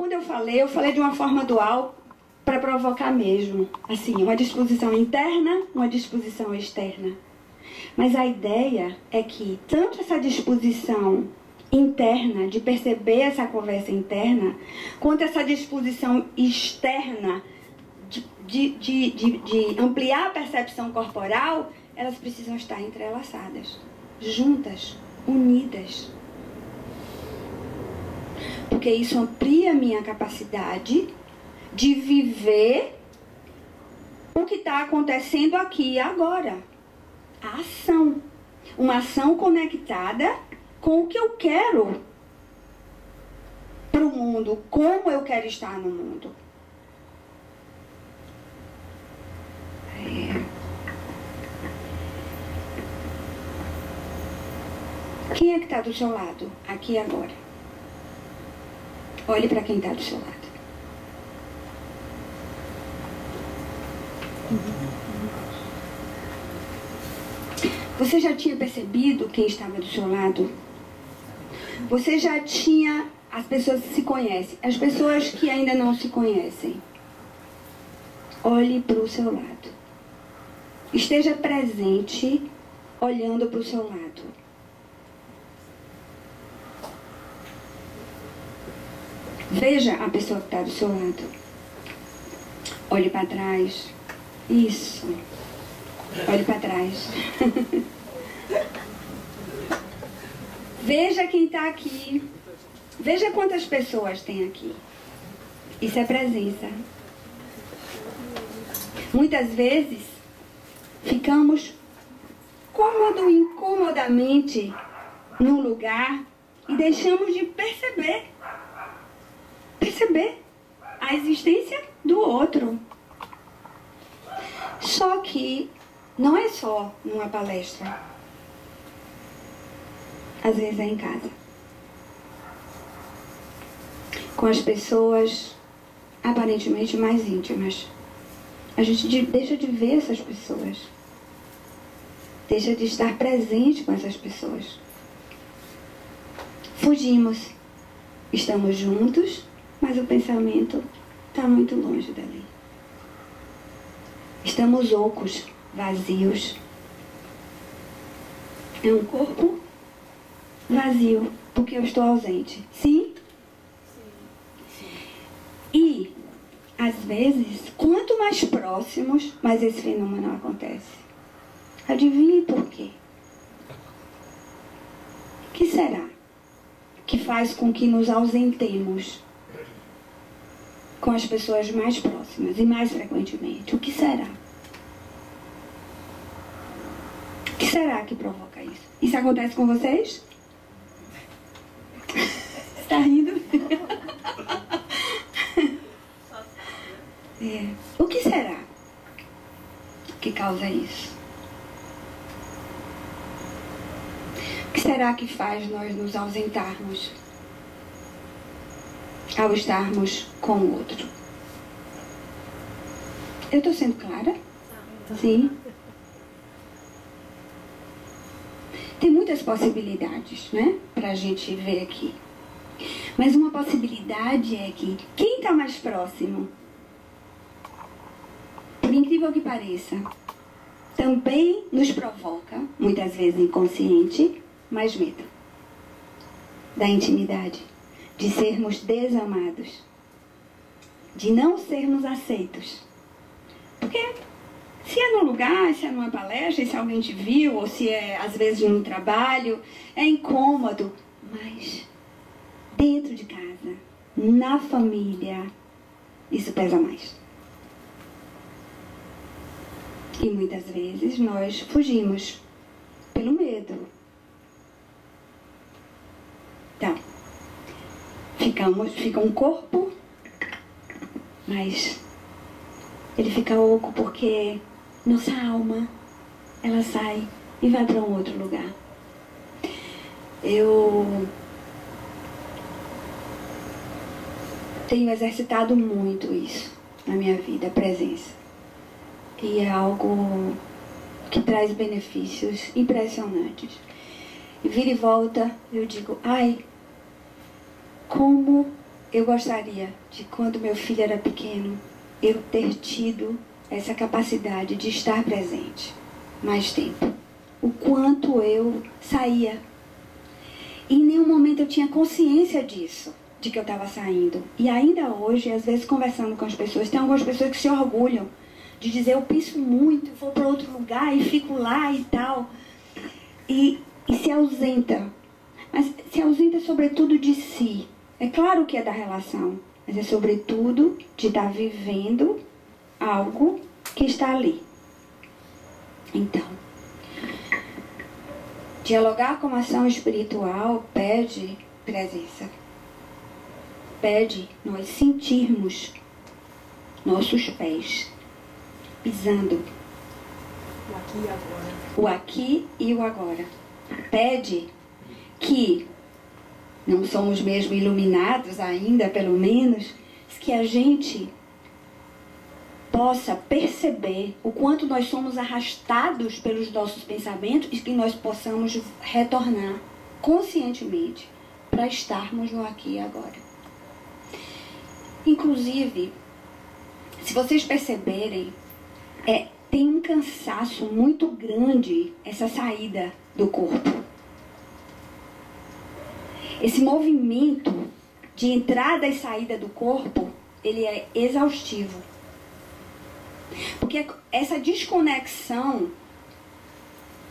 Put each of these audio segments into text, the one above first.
quando eu falei de uma forma dual para provocar mesmo. Assim, uma disposição interna, uma disposição externa. Mas a ideia é que tanto essa disposição interna, de perceber essa conversa interna, quanto essa disposição externa de ampliar a percepção corporal, elas precisam estar entrelaçadas, juntas, unidas. Porque isso amplia a minha capacidade de viver o que está acontecendo aqui e agora. A ação. Uma ação conectada com o que eu quero para o mundo, como eu quero estar no mundo. Quem é que está do seu lado, aqui e agora? Olhe para quem está do seu lado. Você já tinha percebido quem estava do seu lado? Você já tinha... As pessoas que se conhecem, as pessoas que ainda não se conhecem. Olhe para o seu lado. Esteja presente, olhando para o seu lado. Veja a pessoa que está do seu lado. Olhe para trás. Isso. Olhe para trás. Veja quem está aqui. Veja quantas pessoas tem aqui. Isso é presença. Muitas vezes ficamos incomodamente num lugar e deixamos de perceber a existência do outro. Só que não é só numa palestra. Às vezes é em casa. Com as pessoas aparentemente mais íntimas. A gente deixa de ver essas pessoas. Deixa de estar presente com essas pessoas. Fugimos. Estamos juntos, mas o pensamento está muito longe dali. Estamos ocos, vazios. É um corpo vazio, porque eu estou ausente. Sim? E, às vezes, quanto mais próximos, mais esse fenômeno acontece. Adivinhe por quê? O que será que faz com que nos ausentemos com as pessoas mais próximas e mais frequentemente? O que será? O que será que provoca isso? Isso acontece com vocês? Está rindo? O que será que causa isso? O que será que faz nós nos ausentarmos ao estarmos com o outro? Eu estou sendo clara? Sim. Tem muitas possibilidades, né, para a gente ver aqui. Mas uma possibilidade é que quem está mais próximo, por incrível que pareça, também nos provoca, muitas vezes inconsciente, mais medo da intimidade, de sermos desamados, de não sermos aceitos. Porque se é num lugar, se é numa palestra, se alguém te viu, ou se é às vezes num trabalho, é incômodo, mas dentro de casa, na família, isso pesa mais. E muitas vezes nós fugimos pelo medo. Então, fica um corpo, mas ele fica oco porque nossa alma, ela sai e vai para um outro lugar. Eu tenho exercitado muito isso na minha vida, a presença. E é algo que traz benefícios impressionantes. E vira e volta, eu digo, ai, como eu gostaria de, quando meu filho era pequeno, eu ter tido essa capacidade de estar presente mais tempo. O quanto eu saía. E em nenhum momento eu tinha consciência disso, de que eu estava saindo. E ainda hoje, às vezes conversando com as pessoas, tem algumas pessoas que se orgulham de dizer, eu penso muito, vou para outro lugar e fico lá e tal. E se ausenta. Mas se ausenta sobretudo de si. É claro que é da relação, mas é sobretudo de estar vivendo algo que está ali. Então, dialogar com a ação espiritual pede presença. Pede nós sentirmos nossos pés pisando o aqui e agora. O aqui e o agora. Pede que não somos mesmo iluminados ainda, pelo menos, que a gente possa perceber o quanto nós somos arrastados pelos nossos pensamentos e que nós possamos retornar conscientemente para estarmos no aqui e agora. Inclusive, se vocês perceberem, tem um cansaço muito grande essa saída do corpo. Esse movimento de entrada e saída do corpo, ele é exaustivo. Porque essa desconexão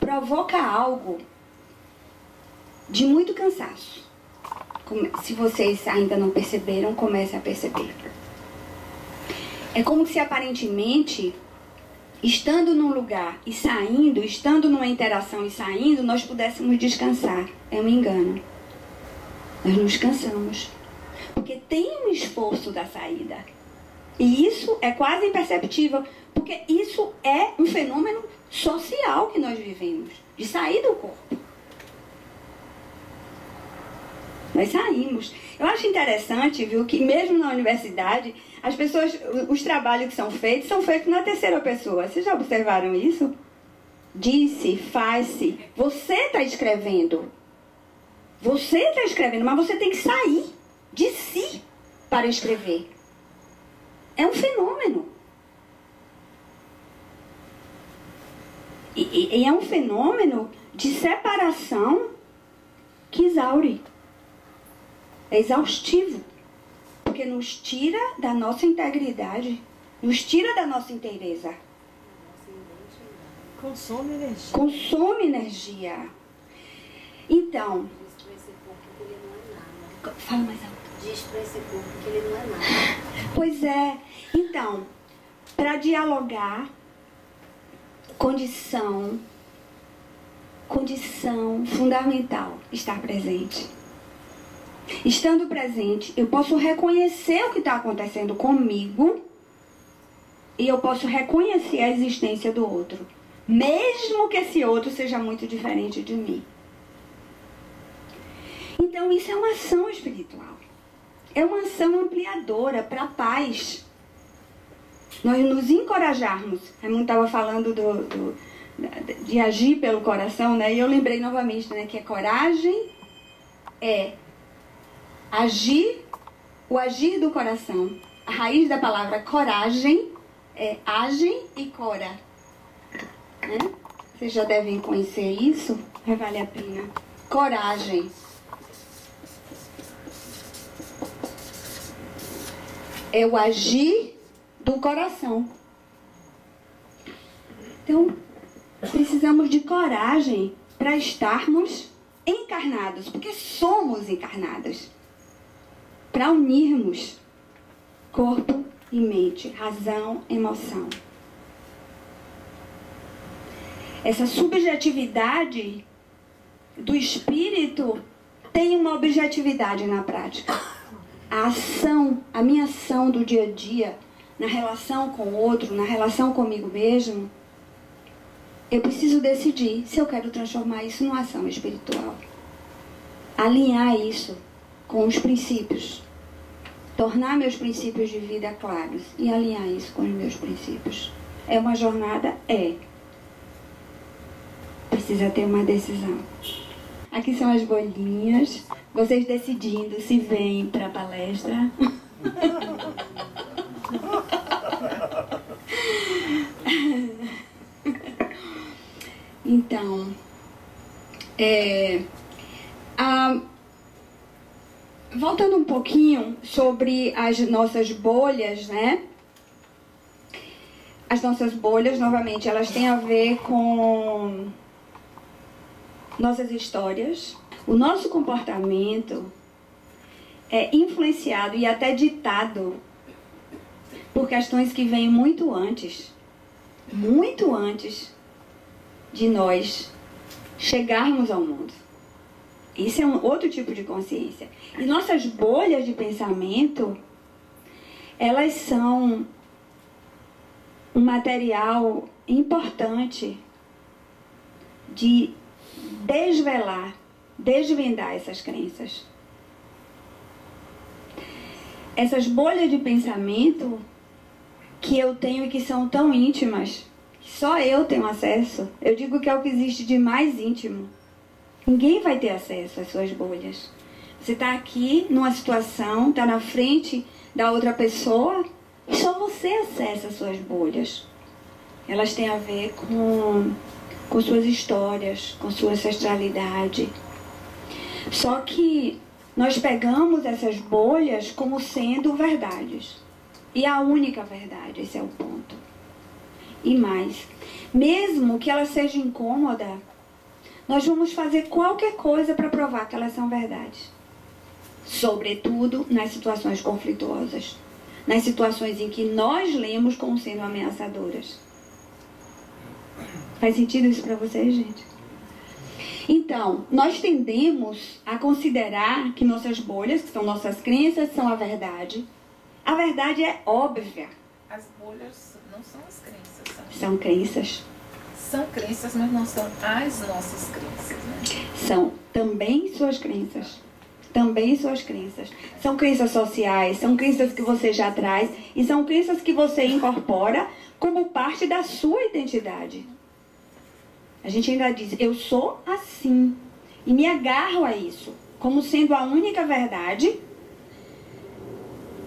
provoca algo de muito cansaço. Se vocês ainda não perceberam, comecem a perceber. É como se aparentemente, estando num lugar e saindo, estando numa interação e saindo, nós pudéssemos descansar. É um engano. Nós nos cansamos. Porque tem um esforço da saída. E isso é quase imperceptível, porque isso é um fenômeno social que nós vivemos, de sair do corpo. Nós saímos. Eu acho interessante, viu, que mesmo na universidade, as pessoas, os trabalhos que são feitos na terceira pessoa. Vocês já observaram isso? Disse, faz-se. Você está escrevendo. Você está escrevendo, mas você tem que sair de si para escrever. É um fenômeno. E é um fenômeno de separação que exaure. É exaustivo. Porque nos tira da nossa integridade, nos tira da nossa inteireza. Consome energia. Consome energia. Então, Diz para esse corpo que ele não é nada. fala mais alto. Diz para esse corpo que ele não é nada. Pois é. Então, para dialogar, condição fundamental, estar presente. Estando presente, eu posso reconhecer o que está acontecendo comigo e eu posso reconhecer a existência do outro, mesmo que esse outro seja muito diferente de mim. Então, isso é uma ação espiritual. É uma ação ampliadora para a paz. Nós nos encorajarmos. A Raimundo estava falando de agir pelo coração, né? E eu lembrei novamente, né, que a coragem é agir, o agir do coração. A raiz da palavra coragem é agem e cora. Né? Vocês já devem conhecer isso, mas vale a pena. Coragem. É o agir do coração. Então, precisamos de coragem para estarmos encarnados, porque somos encarnados. Para unirmos corpo e mente, razão, emoção. Essa subjetividade do espírito tem uma objetividade na prática. A ação, a minha ação do dia a dia, na relação com o outro, na relação comigo mesmo, eu preciso decidir se eu quero transformar isso numa ação espiritual. Alinhar isso com os princípios. Tornar meus princípios de vida claros e alinhar isso com os meus princípios. É uma jornada? É. Precisa ter uma decisão. Aqui são as bolinhas. Vocês decidindo se vêm para a palestra. Então, voltando um pouquinho sobre as nossas bolhas, né? As nossas bolhas, novamente, elas têm a ver com nossas histórias. O nosso comportamento é influenciado e até ditado por questões que vêm muito antes de nós chegarmos ao mundo. Isso é um outro tipo de consciência. E nossas bolhas de pensamento, elas são um material importante de desvendar essas crenças. Essas bolhas de pensamento que eu tenho e que são tão íntimas, que só eu tenho acesso, eu digo que é o que existe de mais íntimo. Ninguém vai ter acesso às suas bolhas. Você está aqui numa situação, está na frente da outra pessoa, e só você acessa as suas bolhas. Elas têm a ver com suas histórias, com sua ancestralidade. Só que nós pegamos essas bolhas como sendo verdades. E a única verdade, esse é o ponto. E mais, mesmo que ela seja incômoda, nós vamos fazer qualquer coisa para provar que elas são verdades. Sobretudo nas situações conflituosas. Nas situações em que nós lemos como sendo ameaçadoras. Faz sentido isso para vocês, gente? Então, nós tendemos a considerar que nossas bolhas, que são nossas crenças, são a verdade. A verdade é óbvia. As bolhas não são as crenças. São crenças. São crenças, mas não são as nossas crenças, né? São também suas crenças. Também suas crenças. São crenças sociais, são crenças que você já traz e são crenças que você incorpora como parte da sua identidade. A gente ainda diz, eu sou assim. E me agarro a isso como sendo a única verdade.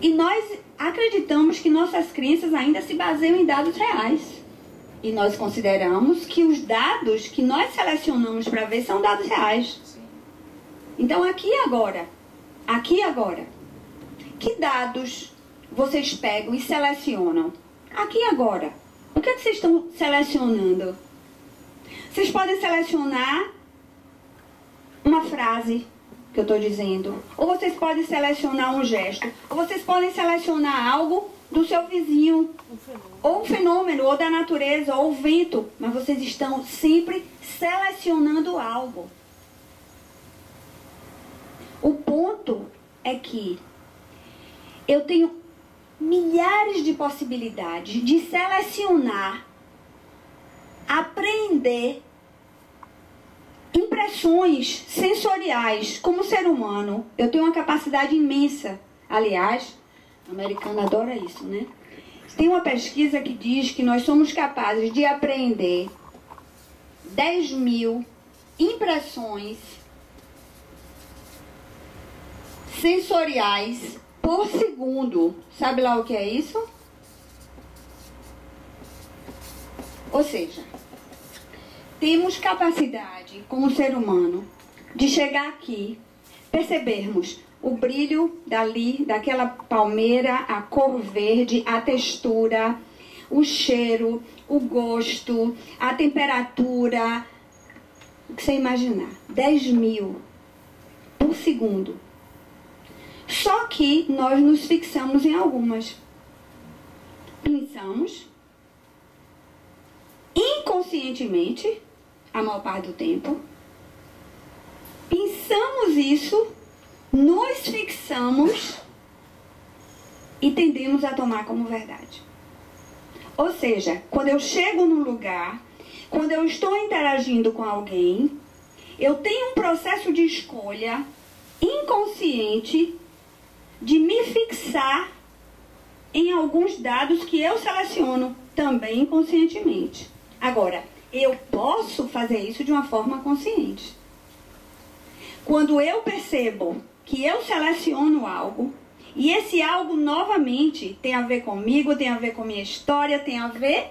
E nós acreditamos que nossas crenças ainda se baseiam em dados reais. E nós consideramos que os dados que nós selecionamos para ver são dados reais. Então, aqui e agora, que dados vocês pegam e selecionam? Aqui e agora. O que é que vocês estão selecionando? Vocês podem selecionar uma frase que eu estou dizendo, ou vocês podem selecionar um gesto, ou vocês podem selecionar algo do seu vizinho, ou um fenômeno, ou da natureza, ou o vento, mas vocês estão sempre selecionando algo. O ponto é que eu tenho milhares de possibilidades de selecionar, aprender impressões sensoriais. Como ser humano, eu tenho uma capacidade imensa. Aliás, o americano adora isso, né? Tem uma pesquisa que diz que nós somos capazes de aprender 10.000 impressões sensoriais por segundo. Sabe lá o que é isso? Ou seja, temos capacidade, como ser humano, de chegar aqui, percebermos o brilho dali, daquela palmeira, a cor verde, a textura, o cheiro, o gosto, a temperatura, o que você imaginar. 10.000 por segundo. Só que nós nos fixamos em algumas. Pensamos inconscientemente, a maior parte do tempo. Pensamos isso, nos fixamos e tendemos a tomar como verdade. Ou seja, quando eu chego num lugar, quando eu estou interagindo com alguém, eu tenho um processo de escolha inconsciente de me fixar em alguns dados que eu seleciono também inconscientemente. Agora, eu posso fazer isso de uma forma consciente. Quando eu percebo que eu seleciono algo, e esse algo novamente tem a ver comigo, tem a ver com minha história, tem a ver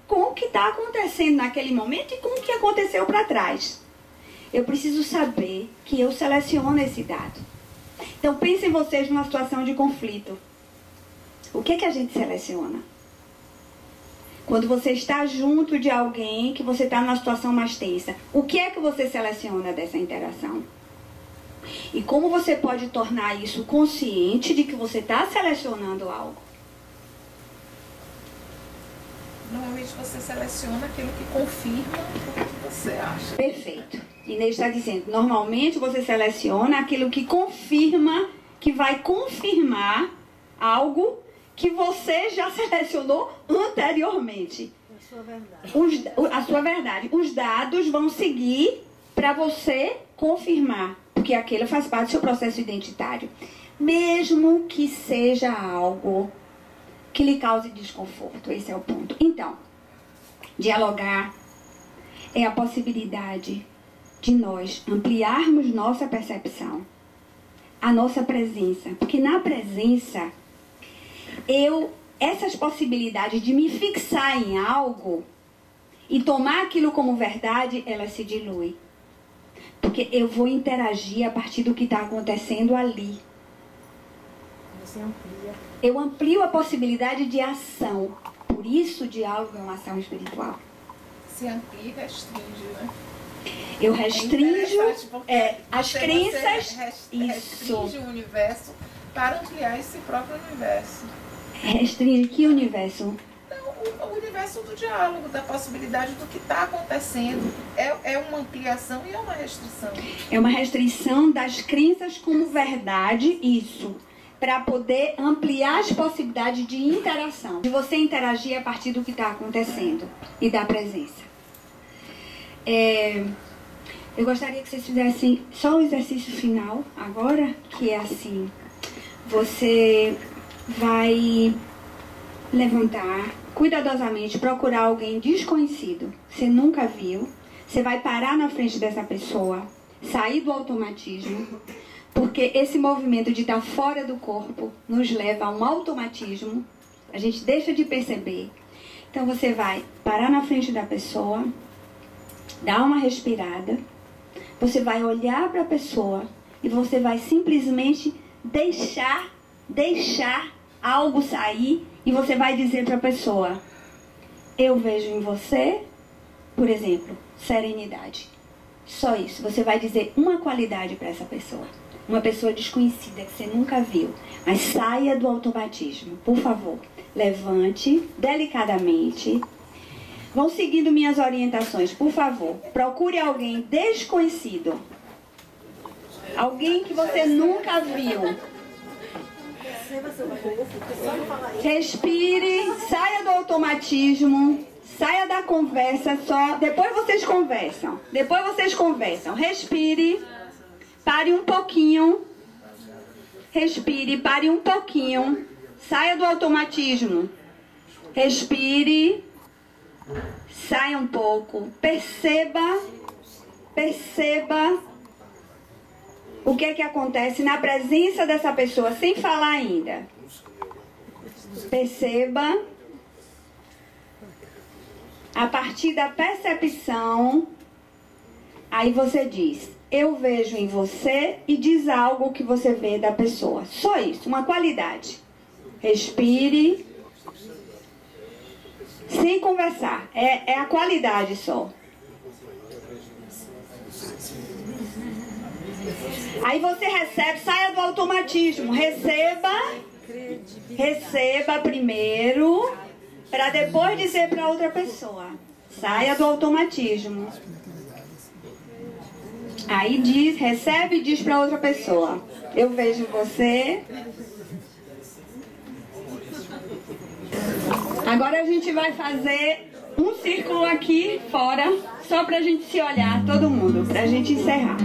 com o que está acontecendo naquele momento e com o que aconteceu para trás. Eu preciso saber que eu seleciono esse dado. Então pensem vocês numa situação de conflito. O que a gente seleciona? Quando você está junto de alguém que você está numa situação mais tensa, o que é que você seleciona dessa interação? E como você pode tornar isso consciente de que você está selecionando algo? Normalmente você seleciona aquilo que confirma o que você acha. Perfeito. Inês está dizendo, normalmente você seleciona aquilo que confirma, que vai confirmar algo que você já selecionou anteriormente. A sua verdade. A sua verdade. Os dados vão seguir para você confirmar, porque aquilo faz parte do seu processo identitário. Mesmo que seja algo que lhe cause desconforto. Esse é o ponto. Então, dialogar é a possibilidade de nós ampliarmos nossa percepção, a nossa presença. Porque na presença, essas possibilidades de me fixar em algo e tomar aquilo como verdade, elas se diluem. Porque eu vou interagir a partir do que está acontecendo ali. Você amplia. Eu amplio a possibilidade de ação. Por isso o diálogo é uma ação espiritual. Se amplia e restringe, né? Eu restringo as você crenças. restringe o universo para ampliar esse próprio universo. Restringe que universo? Não, o universo do diálogo, da possibilidade do que está acontecendo. É uma ampliação e é uma restrição. É uma restrição das crenças como verdade, isso. Para poder ampliar as possibilidades de interação. De você interagir a partir do que está acontecendo e da presença. Eu gostaria que vocês fizessem só o exercício final agora, que é assim. Você vai levantar cuidadosamente, procurar alguém desconhecido, você nunca viu. Você vai parar na frente dessa pessoa, sair do automatismo, porque esse movimento de estar fora do corpo nos leva a um automatismo, a gente deixa de perceber. Então você vai parar na frente da pessoa, dar uma respirada, você vai olhar para a pessoa e você vai simplesmente deixar algo sair e você vai dizer para a pessoa: eu vejo em você, por exemplo, serenidade. Só isso. Você vai dizer uma qualidade para essa pessoa. Uma pessoa desconhecida que você nunca viu. Mas saia do automatismo, por favor. Levante delicadamente. Vão seguindo minhas orientações, por favor. Procure alguém desconhecido. Alguém que você nunca viu. Respire, saia do automatismo, saia da conversa só. Depois vocês conversam. Respire, pare um pouquinho. Respire, pare um pouquinho. Saia do automatismo. Respire, saia um pouco. Perceba o que é que acontece na presença dessa pessoa, sem falar ainda. Perceba. A partir da percepção, aí você diz: eu vejo em você, e diz algo que você vê da pessoa. Só isso, uma qualidade. Respire. Sem conversar. É a qualidade só. Aí você recebe, saia do automatismo. Receba primeiro, para depois dizer para outra pessoa. Saia do automatismo. Aí recebe e diz para outra pessoa: eu vejo você. Agora a gente vai fazer um círculo aqui fora, só pra gente se olhar, todo mundo, pra gente encerrar.